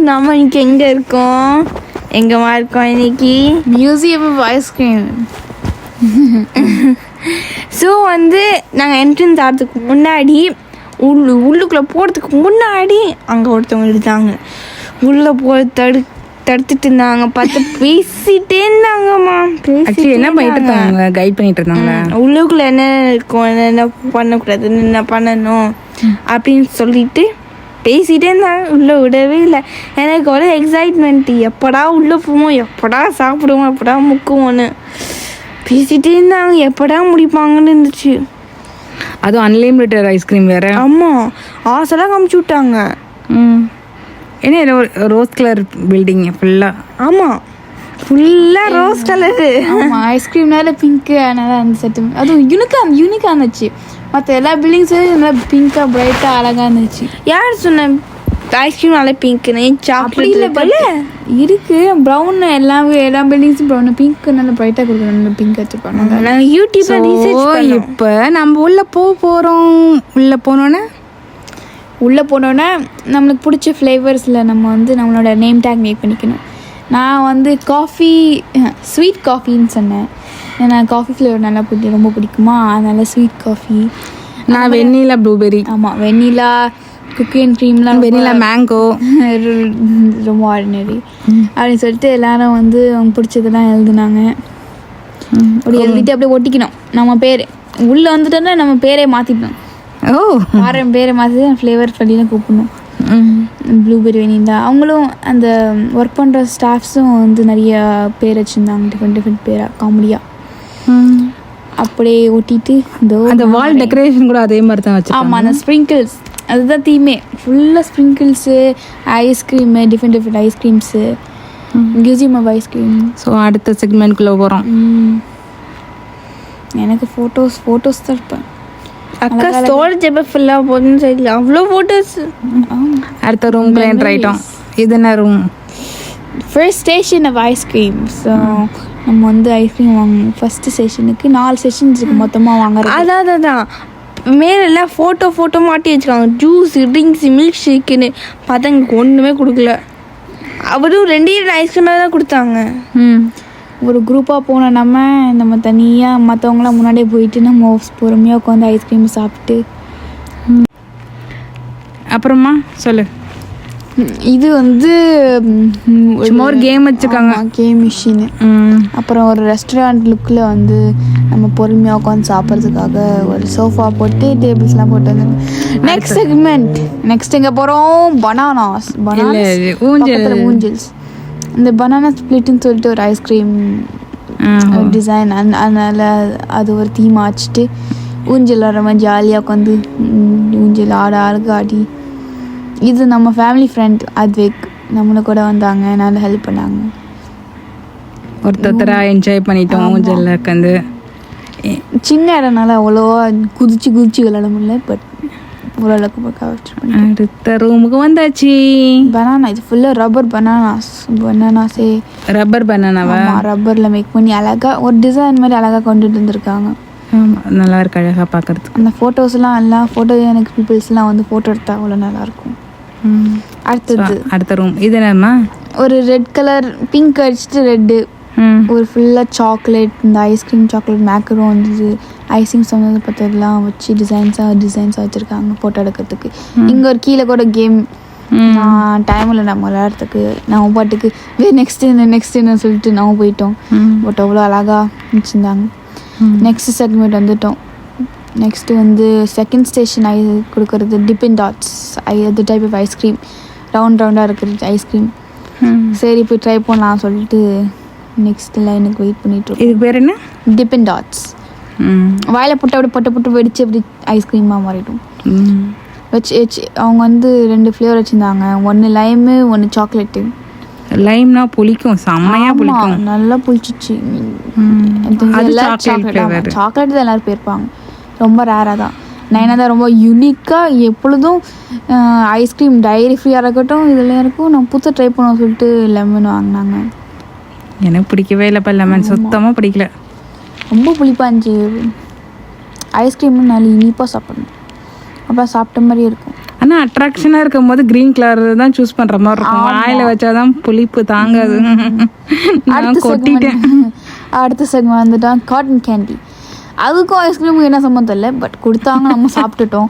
நம்ம இன்னைக்கு எங்கே இருக்கோம்? எங்கேமா இருக்கோம் இன்னைக்கு? Museum of ice cream. ஸோ நாங்கள் என்ட்ரன்ஸ் ஆகிறதுக்கு முன்னாடி உள்ளுக்குள்ளே போகிறதுக்கு முன்னாடி அங்கே ஒருத்தவங்க இருந்தாங்க. உள்ளே போய் தடுத்துட்டு இருந்தாங்க. பார்த்து பேசிகிட்டே இருந்தாங்கம்மா. என்ன பண்ணிட்டு இருந்தாங்க? கைட் பண்ணிட்டு இருந்தாங்க. உள்ளுக்குள்ளே என்ன இருக்கும், என்ன பண்ணக்கூடாது, என்ன பண்ணணும் அப்படின்னு சொல்லிட்டு பேசிகிட்டே இருந்தாங்க. உள்ளே விடவே இல்லை. எனக்கு ஒரு எக்ஸைட்மெண்ட்டு, எப்படா உள்ளே போவோம், எப்படா சாப்பிடுவோம், எப்படா முக்குவோன்னு பேசிகிட்டே இருந்தாங்க. எப்படா முடிப்பாங்கன்னு இருந்துச்சு. அதுவும் அன்லிமிட்டட் ஐஸ்கிரீம் வேறு. ஆமாம், ஆசைலாம் காமிச்சு விட்டாங்க. ஏன்னா ரோஸ் கலர் பில்டிங் ஃபுல்லாக. ஆமாம், ஃபுல்லாக ரோஸ் கலரு. ஆமாம், ஐஸ்கிரீம்னால பிங்க்கு, அதனால அந்த செட்டு அதுவும் யூனிக்காக இருந்துச்சு. மற்ற எல்லா பில்டிங்ஸும் நல்லா பிங்காக பிரைட்டாக அழகாக இருந்துச்சு. யார் சொன்ன ஐஸ்கிரீம் நல்லா பிங்க்குன்னு? சாக்லேட் இல்லை இருக்கு ப்ரௌன், எல்லா பில்டிங்ஸும் ப்ரௌன், பிங்க் நல்லா பிரைட்டாக கொடுக்கணும். நல்லா பிங்க் வச்சுருப்பாங்க. நாங்கள் யூடியூப்ல ரீசர்ச் இப்போ நம்ம உள்ளே போகிறோம். உள்ளே போனோன்னே நம்மளுக்கு பிடிச்ச ஃப்ளேவர்ஸில் நம்ம நம்மளோட நேம் டேக் மேக் பண்ணிக்கணும். நான் காஃபி, ஸ்வீட் காஃபின்னு சொன்னேன். ஏன்னா காஃபி ஃப்ளேவர் நல்லா ரொம்ப பிடிக்குமா, அதனால ஸ்வீட் காஃபி. நான் வெண்ணிலா ப்ளூபெரி. ஆமாம், வெண்ணிலா, குக்கி அண்ட் க்ரீம்லாம், வெண்ணிலா மேங்கோ ரொம்ப ஆர்டினரி அப்படின்னு சொல்லிட்டு எல்லாரும் அவங்க பிடிச்சதெல்லாம் எழுதுனாங்க. அப்படி எழுதிட்டு அப்படியே ஒட்டிக்கணும் நம்ம பேர். உள்ளே வந்துட்டோன்னா நம்ம பேரே மாற்றிக்கணும். பேரை மாற்றி ஃப்ளேவர் பண்ணிலாம் கூப்பிடணும். Blueberry, vanilla. அவங்களும் அந்த ஒர்க் பண்ணுற ஸ்டாஃப்ஸும் நிறைய பேர் வச்சுருந்தாங்க, டிஃப்ரெண்ட் பேராக காமெடியாக. அப்படியே ஒட்டிட்டு அந்த வால் டெக்கரேஷன் கூட அதே மாதிரி தான் வச்சு. ஆமாம், அந்த ஸ்ப்ரிங்கிள்ஸ் அதுதான் தீமே. ஃபுல்லாக sprinkles, ice cream, different ice creams, museum of ice cream. So அடுத்த செக்மெண்ட்குள்ளே போகிறோம். எனக்கு ஃபோட்டோஸ் தான் இருப்பேன். அக்கா ஸ்டோரேஜ் எப்போ ஃபுல்லாக போகுதுன்னு தெரியல, அவ்வளோ ஃபோட்டோஸ். அடுத்த ரூம்க்கு என்ட்ரு ஆகிட்டோம். இது என்ன room? First station of ice cream. So நம்ம ஐஸ்கிரீம் ஃபஸ்ட்டு செஷனுக்கு 4 செஷன்ஸ் இருக்குது மொத்தமாக வாங்குறது. அதான் மேலெல்லாம் ஃபோட்டோ மாட்டி வச்சுருக்காங்க. ஜூஸ், ட்ரிங்க்ஸ், மில்க் ஷேக்குன்னு பார்த்தா எங்களுக்கு ஒன்றுமே கொடுக்கல. அவரும் 2 ஐஸ்கிரீமாக தான் கொடுத்தாங்க. ஒரு குரூப்பாக போன நம்ம தனியாக மற்றவங்களாம் முன்னாடியே போயிட்டு நம்ம பொறுமையாக உட்காந்து ஐஸ்கிரீம் சாப்பிட்டு. அப்புறமா சொல்லு. இது சும்மா ஒரு கேம் வச்சுருக்காங்க, கேம் மிஷினு. அப்புறம் ஒரு ரெஸ்டாரண்ட் லுக்கில் நம்ம பொறுமையாக உட்காந்து சாப்பிட்றதுக்காக ஒரு சோஃபா போட்டு டேபிள்ஸ்லாம் போட்டு வந்து. Next segment. நெக்ஸ்ட் எங்கே போகிறோம்? பனானாஸ். ஊஞ்சல்ஸ். இந்த பனானா ஸ்பிளிட்னு சொல்லிட்டு ஒரு ஐஸ்கிரீம் டிசைன். அதனால் அது ஒரு தீம் ஆச்சுட்டு ஊஞ்சல் வர மாதிரி ஜாலியாக உட்காந்து ஊஞ்சல் ஆடி. இது நம்ம ஃபேமிலி ஃப்ரெண்ட் அத்விக் நம்மளை கூட வந்தாங்க, நல்லா ஹெல்ப் பண்ணாங்க. ஒருத்தராக என்ஜாய் பண்ணிட்டோம் ஊஞ்சலில் உட்காந்து. சின்ன இடம்னால அவ்வளோவா குதிச்சு விளையாட முடியல, பட் ஓரளவுக்கு அடுத்த ரூமுக்கு வந்தாச்சு. பனானா, இது ஃபுல்லாக ரப்பர் பனானாஸே. ரப்பர் பனானாவா? ரப்பரில் மேக் பண்ணி அழகாக ஒரு டிசைன் மாதிரி அழகாக கொண்டுட்டு வந்துருக்காங்க. நல்லா இருக்கு, அழகாக பார்க்குறதுக்கு. அந்த ஃபோட்டோஸ்லாம் எல்லாம் ஃபோட்டோஜெனிக் பீப்புள்ஸ்லாம் ஃபோட்டோ எடுத்தால் அவ்வளோ நல்லாயிருக்கும். அடுத்த ரூம் இது என்னம்மா? ஒரு ரெட் கலர், பிங்க் அடிச்சுட்டு ரெட்டு, ஒரு ஃபுல்லாக சாக்லேட், இந்த ஐஸ்கிரீம் சாக்லேட் மேக்கரும் ஐசிங் சொன்னது பார்த்ததெல்லாம் வச்சு டிசைன்ஸாக வச்சுருக்காங்க ஃபோட்டோ எடுக்கிறதுக்கு. இங்கே ஒரு கீழே கூட கேம் டைமில் நம்ம விளையாடுறதுக்கு நம்ம பாட்டுக்கு நெக்ஸ்ட் என்ன சொல்லிட்டு நம்ம போயிட்டோம். பட் அவ்வளோ அழகாக வச்சுருந்தாங்க. நெக்ஸ்ட் செக்மெண்ட் வந்துட்டோம். நெக்ஸ்ட்டு செகண்ட் ஸ்டேஷன் கொடுக்குறது டிப்பின் டாட்ஸ். அது டைப் ஆஃப் ஐஸ்கிரீம், ரவுண்டாக இருக்கிறது ஐஸ்கிரீம். சரி போய் ட்ரை பண்ணலாம் சொல்லிட்டு நெக்ஸ்ட் லைனுக்கு வெயிட் பண்ணிட்டு. இதுக்கு பேர் என்ன? டிப்பின் டாட்ஸ். வாயில் போட்டு அப்படியே பொட்டு வெடிச்சு அப்படி ஐஸ்கிரீமாக மாறிடும். வச்சு அவங்க 2 ஃப்ளேவர் வச்சுருந்தாங்க. 1 லைமு, 1 சாக்லேட்டு. லைம்னா புளிக்கும், செம்மையாக புளிக்கும், நல்லா புளிச்சிச்சு. சாக்லேட் தான் எல்லோரும் போயிருப்பாங்க, ரொம்ப ரேராக தான். நைனா தான் ரொம்ப யூனிக்காக எப்பொழுதும் ஐஸ்கிரீம் டைரி ஃப்ரீயாக இருக்கட்டும் இதில் இருக்கும். நான் புதுசாக ட்ரை பண்ண சொல்லிட்டு லெமன் வாங்கினாங்க. எனக்கு பிடிக்கவே இல்லைப்பா லெமன், சுத்தமாக பிடிக்கல. ரொம்ப புளிப்பாக இருந்துச்சு. ஐஸ்கிரீம் நல்லா இனிப்பாக சாப்பிடணும், அப்போ சாப்பிட்ட மாதிரி இருக்கும். ஆனா அட்ராக்ஷனா இருக்கும் போது கிரீன் கலர் தான் சூஸ் பண்ற மாதிரி இருக்கும். வாயில வச்சாதான் புளிப்பு தாங்காது. நான் கொட்டிட்டேன். அடுத்த செக்மெண்ட் வந்துட்டான் காட்டன் கேண்டி. அதுக்கும் ஐஸ்கிரீமுக்கு என்ன சம்மந்தம் இல்லை, பட் கொடுத்தாங்க, நம்ம சாப்பிட்டுட்டோம்.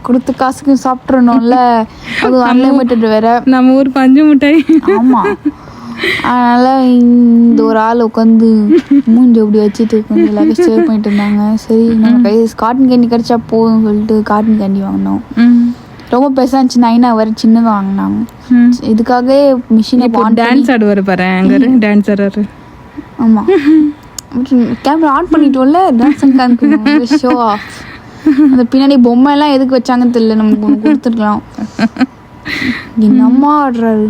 கொடுத்த காசுக்கு சாப்பிட்றணும்ல, அது அன்லிமிட்டட் வேற. நம்ம ஊர் பஞ்சு மிட்டாய். ஆமாம், அதனால் இந்த ஒரு ஆள் உட்காந்து மூஞ்சி அப்படி வச்சுட்டு உட்காந்து எல்லாத்தையும் சேவ் பண்ணிட்டு இருந்தாங்க. சரி நம்ம கை காட்டன் கேண்டி கிடச்சா போதும்னு சொல்லிட்டு காட்டன் கேண்டி வாங்கினோம். ரொம்ப பெருசாக இருந்துச்சு. 9 hour சின்னதாக வாங்கினாங்க. இதுக்காகவே மிஷினை டான்ஸ் ஆடுவார் பாரு, அங்கே டான்ஸ் ஆடுறாரு. ஆமாம், கேமரா ஆன் பண்ணிட்டோம்ல, டான்ஸ் காமிக்கணும், ஷோ ஆஃப். அந்த பின்னாடி பொம்மை எல்லாம் எதுக்கு வச்சாங்கன்னு தெரியல, நமக்கு ஒன்று கொடுத்துருக்கலாம். என்னம்மா ஆடுறாரு.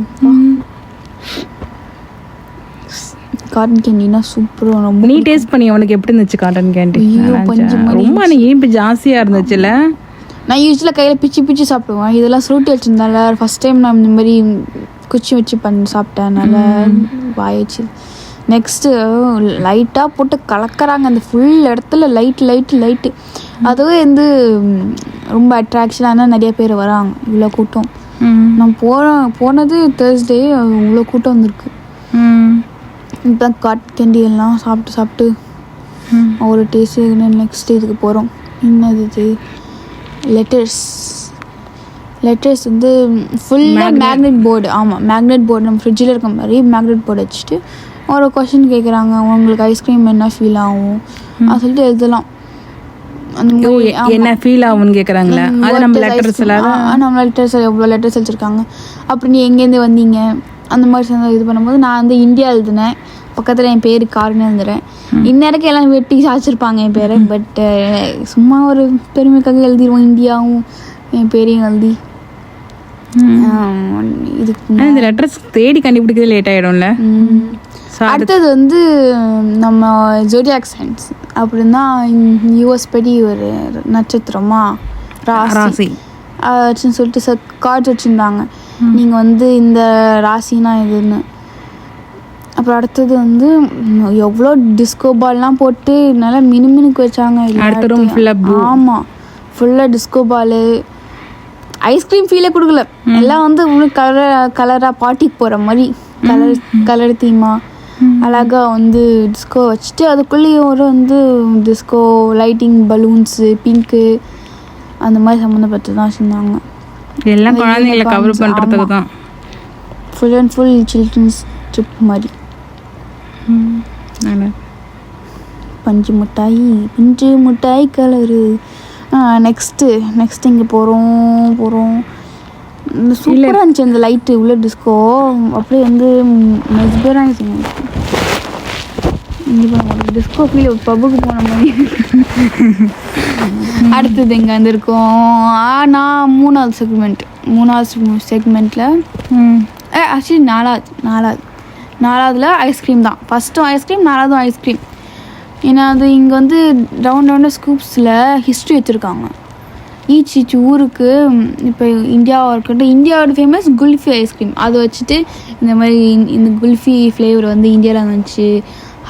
காட்டன் கேண்டினா சூப்பராக. ரொம்ப நீ டேஸ்ட் பண்ணி உனக்கு எப்படி இருந்துச்சு காட்டன் கேண்டி? ரொம்ப இனிப்பு ஜாஸ்தியாக இருந்துச்சுல்ல. நான் யூஸ்வலாக கையில் பிச்சு பிச்சு சாப்பிடுவேன். இதெல்லாம் சுருட்டி வச்சுருந்தால ஃபஸ்ட் டைம் நான் இந்த மாதிரி குச்சி வச்சு பண்ணி சாப்பிட்டேன். வாயிடுச்சு. நெக்ஸ்ட்டு லைட்டாக போட்டு கலக்கிறாங்க அந்த ஃபுல் இடத்துல, லைட்டு. அதுவே வந்து ரொம்ப அட்ராக்ஷனாக நிறைய பேர் வராங்க. இவ்வளோ கூட்டம். நான் போனது தேர்ஸ்டே, இவ்வளோ கூட்டம் வந்திருக்கு. இப்போ காட்டன் கேண்டி எல்லாம் சாப்பிட்டு ஒரு டேஸ்ட்டு. நெக்ஸ்ட் இதுக்கு போகிறோம். என்னது இது? லெட்டர்ஸ் வந்து ஃபுல்லாக மேக்னெட் போர்டு. ஆமாம், மேக்னெட் போர்டு நம்ம ஃப்ரிட்ஜில் இருக்க மாதிரி மேக்னெட் போர்டு வச்சுட்டு ஒரு கொஷின் கேட்குறாங்க. உங்களுக்கு ஐஸ்கிரீம் என்ன ஃபீல் ஆகும் அது சொல்லிட்டு எழுதலாம். என்ன ஃபீல் ஆகும்னு கேட்குறாங்களா? அது நம்ம லெட்டர்ஸ் எவ்வளோ லெட்டர்ஸ் வச்சுருக்காங்க, அப்படி நீ எங்கேருந்து வந்தீங்க அந்த மாதிரி இது பண்ணும்போது நான் வந்து இந்தியா எழுதுனேன். பக்கத்தில் என் பேர் காருன்னு எழுதுறேன். இந்நேரக்கு எல்லாம் வெட்டி சாச்சிருப்பாங்க என் பேரை. பட் சும்மா ஒரு பெருமைக்காக எழுதிடுவோம், இந்தியாவும் என் பேரையும் எழுதி. இதுக்கு இந்த லெட்டர்ஸ் தேடி கண்டுபிடிக்கிறது லேட் ஆகிடும்ல. அடுத்தது வந்து நம்ம ஜோடியாக் சயின்ஸ் அப்படின்னா யூஎஸ் படி ஒரு நட்சத்திரமா ராசி வச்சுன்னு சொல்லிட்டு கார்டு வச்சுருந்தாங்க. நீங்கள் வந்து இந்த ராசினா இதுன்னு. அப்புறம் அடுத்தது வந்து எவ்வளோ டிஸ்கோ பால்லாம் போட்டு நல்லா மினுமினுக்கு வச்சாங்க. ஆமாம், ஃபுல்லாக டிஸ்கோ பாலு. ஐஸ்கிரீம் ஃபீலே கொடுக்கல. எல்லாம் வந்து கலராக பார்ட்டிக்கு போகிற மாதிரி கலர் தீமா அழகாக வந்து டிஸ்கோ வச்சுட்டு அதுக்குள்ளேயும் ஒரு வந்து டிஸ்கோ லைட்டிங், பலூன்ஸு, பிங்க்கு அந்த மாதிரி சம்மந்தப்பட்டு தான் வச்சுருந்தாங்க. எல்லாம் குழந்தைங்களை கவர் பண்ணுறதுக்கு தான். Full and full childrens trip மாதிரி. பஞ்சு மிட்டாய் கலரு. நெக்ஸ்ட்டு இங்கே போகிறோம். சூப்பராக இருந்துச்சு அந்த லைட்டு உள்ள டிஸ்கோ. அப்படியே வந்து மெஸ்பராக இருந்துச்சு. டிஸ்கோ ஃபீல் பப்புக்கு போன மாதிரி. அடுத்தது எங்கே வந்துருக்கோம்? நான் மூணாவது செக்மெண்ட்டில் ஆக்சுவலி நாலாவதுல ஐஸ்கிரீம் தான். ஃபஸ்ட்டும் ஐஸ்கிரீம், நாலாவதும் ஐஸ்கிரீம். ஏன்னா அது இங்கே வந்து ரவுண்டாக ஸ்கூப்ஸில் ஹிஸ்ட்ரி வச்சுருக்காங்க. ஈச் ஊருக்கு. இப்போ இந்தியாவாக இருக்கட்டும், இந்தியாவோட ஃபேமஸ் குல்ஃபி ஐஸ்கிரீம். அதை வச்சுட்டு இந்த மாதிரி இந்த குல்ஃபி ஃப்ளேவர் வந்து இந்தியாவில் வந்துச்சு,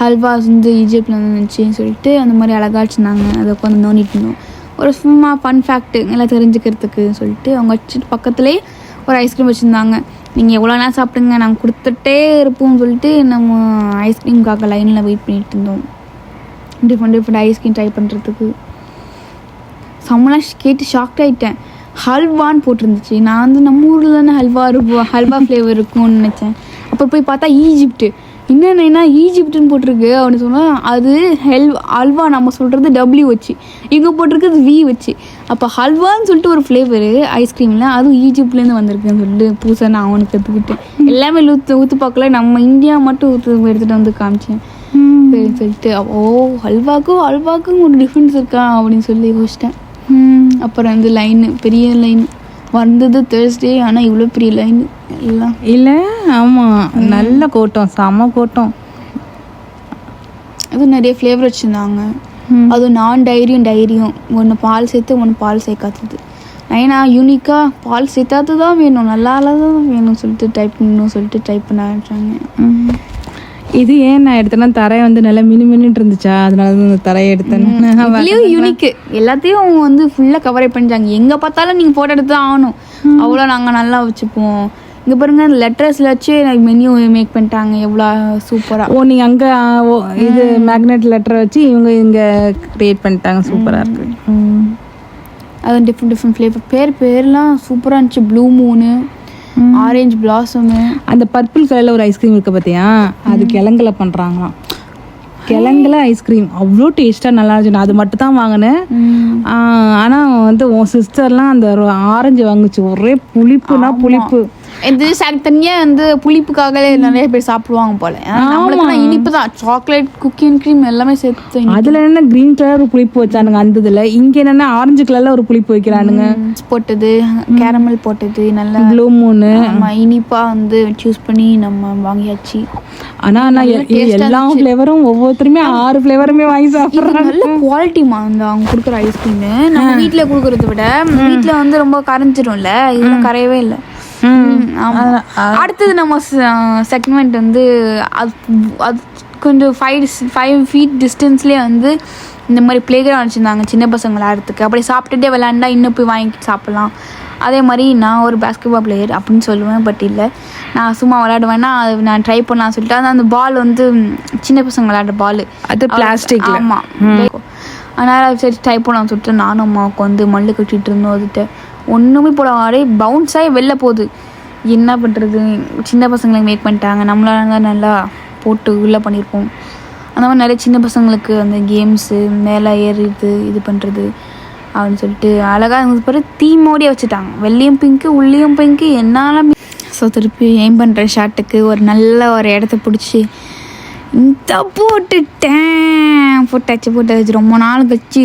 ஹல்வாஸ் வந்து ஈஜிப்டில் வந்துச்சுன்னு சொல்லிட்டு அந்த மாதிரி அழகாக வச்சுருந்தாங்க. அதை உட்காந்து நோண்டிட்டு இருந்தோம். ஒரு சும்மா ஃபன் ஃபேக்ட்டு எல்லாம் தெரிஞ்சுக்கிறதுக்கு சொல்லிட்டு அவங்க வச்சுட்டு பக்கத்துலேயே ஒரு ஐஸ்கிரீம் வச்சுருந்தாங்க. நீங்கள் எவ்வளோ நேரம் சாப்பிடுங்க, நாங்கள் கொடுத்துட்டே இருப்போம்னு சொல்லிட்டு நம்ம ஐஸ்கிரீம்காக லைனில் வெயிட் பண்ணிட்டு இருந்தோம். டிஃப்ரெண்ட் ஐஸ்கிரீம் ட்ரை பண்ணுறதுக்கு. செம்மலாம் கேட்டு ஷாக்ட் ஆகிட்டேன். ஹல்வான்னு போட்டிருந்துச்சு. நான் வந்து நம்ம ஊரில் தானே ஹல்வா ஃப்ளேவர் இருக்கும்னு நினச்சேன். அப்புறம் போய் பார்த்தா ஈஜிப்ட்டு. என்னென்னா ஈஜிப்டுன்னு போட்டிருக்கு அப்படின்னு சொன்னால் அது ஹல்வா நம்ம சொல்கிறது W வச்சு, இங்கே போட்டிருக்கிறது V வச்சு. அப்போ ஹல்வான்னு சொல்லிட்டு ஒரு ஃப்ளேவரு ஐஸ்கிரீமில் அதுவும் ஈஜிப்ட்லேருந்து வந்திருக்குன்னு சொல்லிட்டு புதுசாக நான் அவனுக்கு கற்றுக்கிட்டேன். எல்லாமே ஊற்று பார்க்கல, நம்ம இந்தியா மட்டும் எடுத்துகிட்டு வந்து காமிச்சேன். சொல்லிட்டு ஹல்வாக்கும் ஒரு டிஃப்ரென்ஸ் இருக்கா அப்படின்னு சொல்லி யோசிச்சிட்டேன். அப்புறம் வந்து பெரிய லைன் வந்தது தேர்ஸ்டே. ஆனால் இவ்வளோ பெரிய லைன் எல்லாம் இல்லை. ஆமாம், நல்ல கூட்டம், செம கூட்டம். அது நிறைய ஃப்ளேவர் வச்சுருந்தாங்க. அதுவும் டைரியும் ஒன்று பால் சேர்த்து ஒன்று பால் சேர்க்காதது. ஏன்னா யூனிக்காக பால் சேர்த்தாது தான் வேணும், நல்லா தான் வேணும்னு சொல்லிட்டு டைப் பண்ணணும்னு சொல்லிட்டு டைப் பண்ண ஆரம்பிச்சாங்க. இது ஏன் நான் எடுத்தேன்னா தரையை வந்து நல்லா மினிட்டு இருந்துச்சா, அதனால தான் இந்த தரையை எடுத்தேன். யூனிக்கு எல்லாத்தையும் அவங்க வந்து ஃபுல்லாக கவரே பண்ணிட்டாங்க. எங்கே பார்த்தாலும் நீங்கள் ஃபோட்டோ எடுத்து தான் ஆகணும், அவ்வளோ நாங்கள் நல்லா வச்சுப்போம். இங்கே பாருங்க லெட்டர்ஸில் வச்சு மெனு மேக் பண்ணிட்டாங்க, எவ்வளோ சூப்பராக. ஓ நீங்கள் அங்கே இது மேக்னெட் லெட்டரை வச்சு இவங்க இங்கே க்ரியேட் பண்ணிட்டாங்க, சூப்பராக இருக்கு. அது டிஃப்ரெண்ட் ஃப்ளேவர் பேர்லாம் சூப்பராக இருந்துச்சு. ப்ளூ மூனு, ஆரஞ்சு பிளாசமு, அந்த பர்பிள் கலரில் ஒரு ஐஸ்கிரீம் இருக்கு பார்த்தியா, அது கிழங்குல பண்ணுறாங்களாம். கிழங்குல ஐஸ்கிரீம் அவ்வளோ டேஸ்ட்டாக நல்லா இருந்துச்சு. நான் அது மட்டும் தான் வாங்கினேன். ஆனால் வந்து உன் சிஸ்டர்லாம் அந்த ஆரஞ்சு வாங்குச்சு, ஒரே புளிப்புனா புளிப்பு. இது தனியாக வந்து புளிப்புக்காக நிறைய பேர் சாப்பிடுவாங்க போல. நம்மளுக்கு இனிப்பு தான், சாக்லேட் குக்கி அண்ட் க்ரீம் எல்லாமே சேர்த்து. அதில் என்ன க்ரீன் கலர் ஒரு புளிப்பு வச்சானுங்க அந்த இதில், இங்கே என்னென்ன ஆரஞ்சு கலரில் ஒரு புளிப்பு வைக்கிறானுங்க. போட்டது கேரமல் போட்டது நல்லா ப்ளூ மூனு இனிப்பாக வந்து சூஸ் பண்ணி நம்ம வாங்கியாச்சு. ஆனால் நான் எல்லா ஃப்ளேவரும் ஒவ்வொருத்தருமே 6 ஃப்ளேவருமே வாங்கி சாப்பிட்றேன். நல்ல குவாலிட்டிமா அந்த அவங்க கொடுக்குற ஐஸ்கிரீமு. நம்ம வீட்டில் கொடுக்குறத விட வீட்டில் வந்து ரொம்ப கரைஞ்சிரும்ல, இதெல்லாம் கரையவே இல்லை. அடுத்தது நம்ம செக்மெண்ட் வந்து அது கொஞ்சம் 5 feet டிஸ்டன்ஸ்லேயே வந்து இந்த மாதிரி பிளே கிரவுண்ட் வச்சுருந்தாங்க சின்ன பசங்க விளையாடுறதுக்கு. அப்படி சாப்பிட்டுட்டே விளையாண்டா இன்னும் போய் வாங்கிட்டு சாப்பிட்லாம். அதே மாதிரி நான் ஒரு பாஸ்கெட்பால் பிளேயர் அப்படின்னு சொல்லுவேன், பட் இல்லை நான் சும்மா விளையாடுவேன்னா அது நான் ட்ரை பண்ணலாம் சொல்லிட்டு அந்த பால் வந்து சின்ன பசங்க விளையாடுற பால், அது பிளாஸ்டிக். ஆமாம், அதனால் சரி ட்ரை பண்ணலாம் சொல்லிட்டு நானும் அம்மாவுக்கு வந்து மல்லு கட்டிகிட்டு இருந்தோம். அதுகிட்ட ஒன்றுமே போட அப்படியே பவுன்ஸ் ஆகி வெளில போகுது. என்ன பண்ணுறது, சின்ன பசங்களுக்கு மேக் பண்ணிட்டாங்க, நம்மளால நல்லா போட்டு உள்ளே பண்ணியிருப்போம். அந்த மாதிரி நிறைய சின்ன பசங்களுக்கு அந்த கேம்ஸு மேலே ஏறிது இது பண்ணுறது அப்படின்னு சொல்லிட்டு அழகாக இருந்தது. பிறகு தீமோடியே வச்சுட்டாங்க, வெள்ளையும் பிங்க்கு உள்ளேயும் பிங்க்கு என்னால். ஸோ திருப்பி எய்ம் பண்ணுற ஷாட்டுக்கு ஒரு நல்ல ஒரு இடத்த பிடிச்சி இந்த போட்டாச்சு. ரொம்ப நாள் கழிச்சு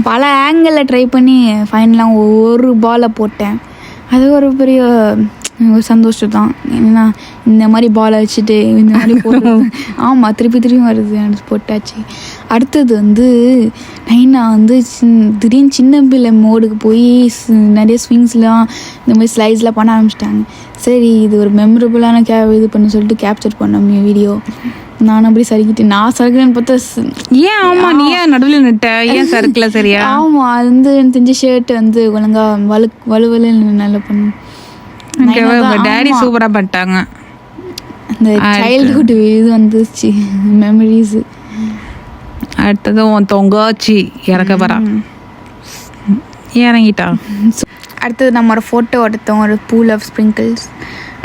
பல ஆங்கிளில் ட்ரை பண்ணி ஃபைனலாக ஒரு பாலை போட்டேன். அது ஒரு பெரிய ஒரு சந்தோஷம் தான். ஏன்னா இந்த மாதிரி பாலை வச்சுட்டு இந்த மாதிரி போட்டு ஆமாம் திருப்பி வருது போட்டாச்சு. அடுத்தது வந்து நைனா வந்து திடீர்னு சின்ன பிள்ளை மோடுக்கு போய் நிறைய ஸ்விங்ஸ்லாம் இந்த மாதிரி ஸ்லைட்ஸ்லாம் பண்ண ஆரம்பிச்சிட்டாங்க. சரி இது ஒரு மெமரபுளான இது பண்ண சொல்லிட்டு கேப்சர் பண்ணோம் வீடியோ. நான் அப்படி சறுக்கிட்டேன். நான் சறுக்கிறேன்னு பார்த்தா ஏன் ஆமா நீ ஏன் நடுவில் நிட்ட, ஏன் சறுக்கல சரியா? ஆமாம் அது வந்து தெரிஞ்ச ஷர்ட் வந்து ஒழுங்கா வலுவலு நல்லா பண்ணும். டேடி சூப்பராக பண்ணிட்டாங்க. அந்த சைல்ட்ஹுட் இது வந்துச்சு மெமரிஸ். அடுத்தது உன் தொங்காச்சி இறக்க போறா, இறங்கிட்டா. அடுத்தது நம்ம ஒரு ஃபோட்டோ எடுத்தோம், ஒரு பூல் ஆஃப் ஸ்ப்ரிங்கிள்ஸ்.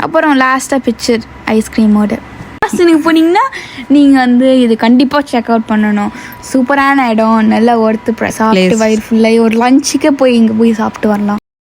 அப்புறம் லாஸ்ட்டாக பிக்சர் ஐஸ்கிரீமோட. நீங்கள் போனீங்கன்னா நீங்கள் வந்து இது கண்டிப்பாக செக் அவுட் பண்ணணும். சூப்பரான இடம், நல்லா ஒர்த்து சாப்பிட்டு வயிறு ஃபுல்லாகி ஒரு லஞ்சுக்கே போய் இங்கே போய் சாப்பிட்டு வரலாம்.